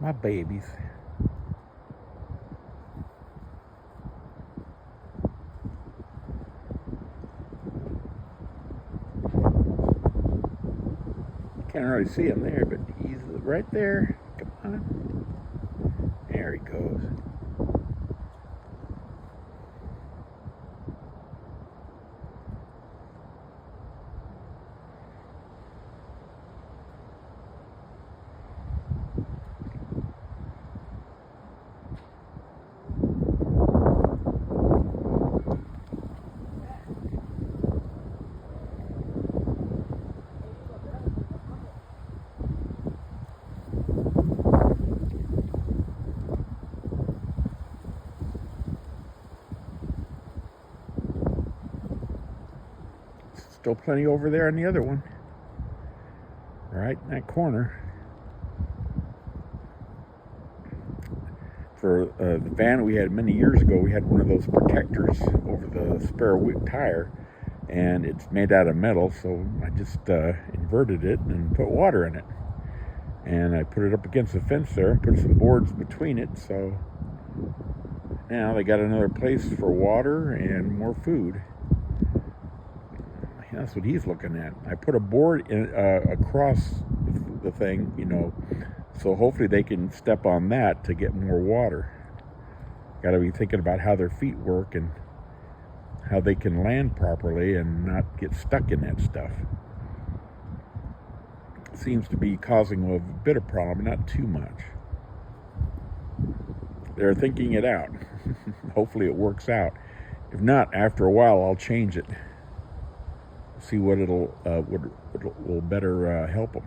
My babies. Can't really see him there, but he's right there. Come on. There he goes. Still plenty over there on the other one. Right in that corner. For the van we had many years ago, we had one of those protectors over the spare wheel tire, and it's made out of metal, so I just inverted it and put water in it. And I put it up against the fence there and put some boards between it, so now they got another place for water and more food. That's what he's looking at. I put a board in, across the thing, so hopefully they can step on that to get more water. Got to be thinking about how their feet work and how they can land properly and not get stuck in that stuff. It seems to be causing a bit of problem, not too much. They're thinking it out. Hopefully it works out. If not, after a while I'll change it. See what will better help them.